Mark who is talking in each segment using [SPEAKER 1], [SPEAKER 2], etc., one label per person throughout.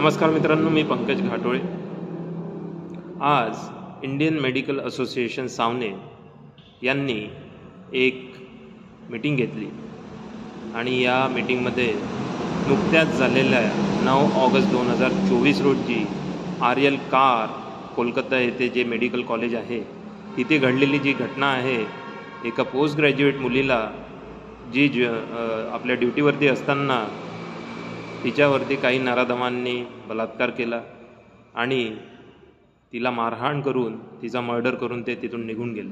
[SPEAKER 1] नमस्कार मित्रांनो, मी पंकज घाटोळे। आज इंडियन मेडिकल असोसिएशन सावने यांनी एक मीटिंग घेतली आणि या मीटिंगमध्ये नुकत्याच झालेल्या 9 ऑगस्ट 2024 रोजी आर्यल कार कोलकाता येथे जे मेडिकल कॉलेज आहे तिथे घडलेली जी घटना आहे, एका पोस्ट ग्रॅज्युएट मुलीला जी आपल्या ड्युटीवरती असताना तिच्यावरती काही नराधमांनी बलात्कार केला आणि तिला मारहाण करून तिचा मर्डर करून ते तिथून निघून गेले।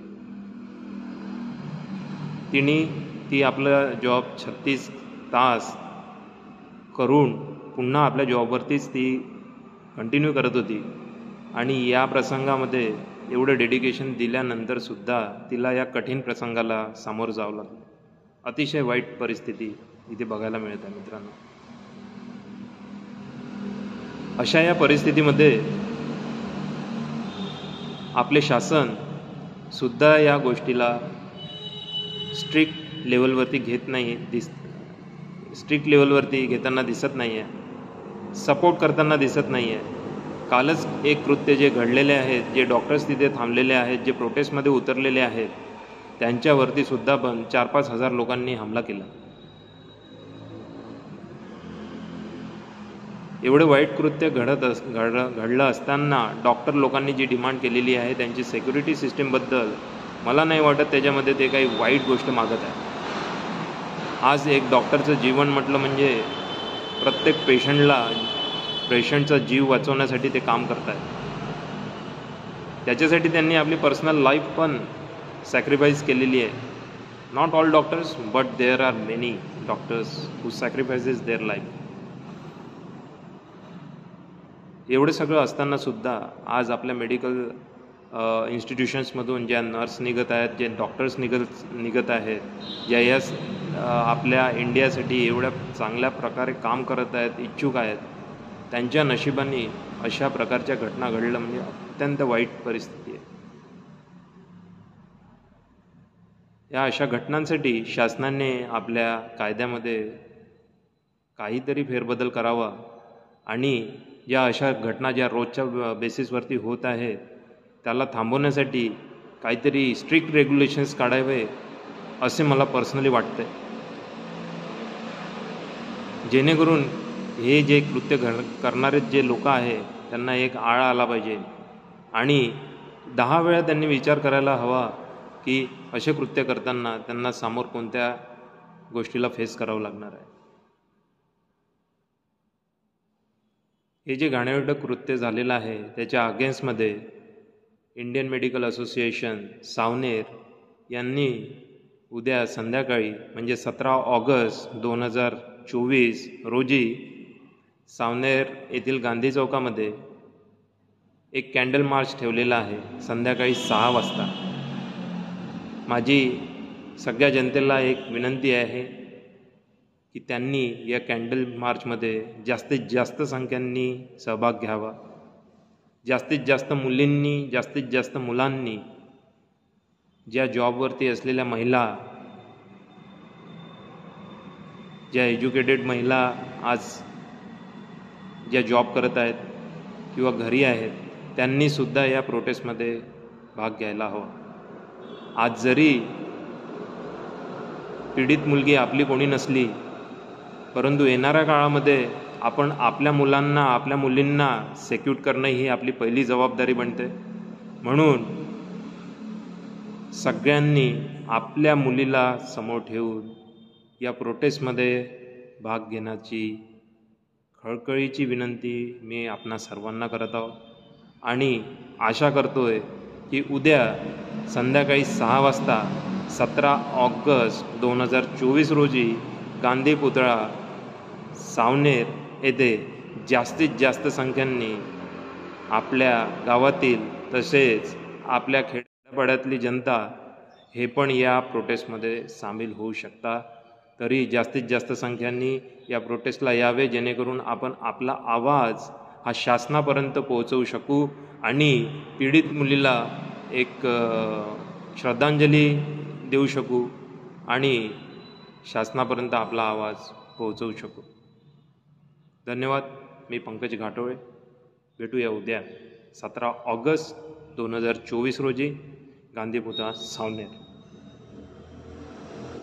[SPEAKER 1] ती आपला जॉब 36 तास करून पुन्हा आपल्या जॉबवरतीच ती कंटिन्यू करत होती आणि या प्रसंगामध्ये एवढं डेडिकेशन दिल्यानंतरसुद्धा तिला या कठीण प्रसंगाला सामोरं जावं लागलं। अतिशय वाईट परिस्थिती इथे बघायला मिळत आहे मित्रांनो। अशा या परिस्थितीमध्ये आपले शासन सुद्धा या गोष्टीला स्ट्रिक्ट लेवलवरती घेताना दिसत नाही आहे, सपोर्ट करताना दिसत नाही आहे। कालच एक कृत्य जे घडलेले आहेत, जे डॉक्टर्स तिथे थांबलेले आहेत, जे प्रोटेस्टमध्ये उतरलेले आहेत, त्यांच्यावरती सुद्धा 4-5 हजार लोकांनी हमला केला। एवढे वाईट कृत्य घडलं असताना डॉक्टर लोकांनी जी डिमांड केलेली आहे त्यांची सिक्युरिटी सिस्टीमबद्दल मला नाही वाटत त्याच्यामध्ये ते काही वाईट गोष्ट मागत आहे। आज एक डॉक्टरचं जीवन म्हटलं म्हणजे प्रत्येक पेशंटचा जीव वाचवण्यासाठी ते काम करत आहेत। त्याच्यासाठी त्यांनी आपली पर्सनल लाईफ पण सॅक्रिफाईस केलेली आहे। Not all doctors, but there are many doctors who sacrifices their life. एवढं सगळं असताना सुद्धा आज आपल्या मेडिकल इन्स्टिट्यूशन्समधून ज्या नर्स निघत आहेत, जे डॉक्टर्स निघत आहेत, ज्या आपल्या इंडियासाठी एवढ्या चांगल्या प्रकारे काम करत आहेत, इच्छुक आहेत, त्यांच्या नशिबाने अशा प्रकारच्या घटना घडल्या म्हणजे अत्यंत वाईट परिस्थिती आहे। या अशा घटनांसाठी शासनाने आपल्या कायद्यामध्ये काहीतरी फेरबदल करावा आणि या अशा घटना ज्या रोजच्या बेसिसवरती होत आहेत त्याला थांबवण्यासाठी काहीतरी स्ट्रिक्ट रेग्युलेशन्स काढावे असे मला पर्सनली वाटते, जेणेकरून हे जे कृत्य करणारे जे लोक आहेत त्यांना एक आळा आला पाहिजे आणि 10 वेळा त्यांनी विचार करायला हवा की असे कृत्य करताना त्यांना समोर कोणत्या गोष्टीला फेस करावं लागणार आहे। हे जे घाणेरडं कृत्य झालेलं आहे त्याच्या अगेन्स्टमध्ये इंडियन मेडिकल असोसिएशन सावनेर यांनी उद्या संध्याकाळी म्हणजे 17 ऑगस्ट 2024 रोजी सावनेर येथील गांधी चौकामध्ये एक कॅन्डल मार्च ठेवलेला आहे संध्याकाळी 6 वाजता। माझी सगळ्या जनतेला एक विनंती आहे की त्यांनी या कॅन्डल मार्चमध्ये जास्तीत जास्त संख्यांनी सहभाग घ्यावा। जास्तीत जास्त मुलींनी, जास्तीत जास्त मुलांनी, ज्या जॉबवरती असलेल्या महिला, ज्या एज्युकेटेड महिला आज ज्या जॉब करत आहेत किंवा घरी आहेत, त्यांनीसुद्धा या प्रोटेस्टमध्ये भाग घ्यायला हवा। आज जरी पीडित मुलगी आपली कोणी नसली, परंतु येणाऱ्या काळामध्ये आपण आपल्या मुलांना, आपल्या मुलींना सेक्यूर करणं ही आपली पहिली जबाबदारी बनते। म्हणून सगळ्यांनी आपल्या मुलीला समोर ठेवून या प्रोटेस्टमध्ये भाग घेण्याची कळकळीची विनंती मी आपणा सर्वांना करत आहोत आणि आशा करतोय की उद्या संध्याकाळी 6 वाजता 17 ऑगस्ट 2024 रोजी गांधी पुतळा सावनेर येथे जास्तीत जास्त संख्यांनी आपल्या गावातील तसेच आपल्या खेड्यापाड्यातली जनता हे पण या प्रोटेस्टमध्ये सामील होऊ शकता। तरी जास्तीत जास्त संख्यांनी या प्रोटेस्टला यावे, जेणेकरून आपण आपला आवाज हा शासनापर्यंत पोहोचवू शकू आणि पीडित मुलीला एक श्रद्धांजली देऊ शकू आणि शासनापर्यंत आपला आवाज पोहोचवू शकू। धन्यवाद। मी पंकज घाटोळे. भेटूया उद्या 17 ऑगस्ट 2024 रोजी गांधी पुतळा सावनेर.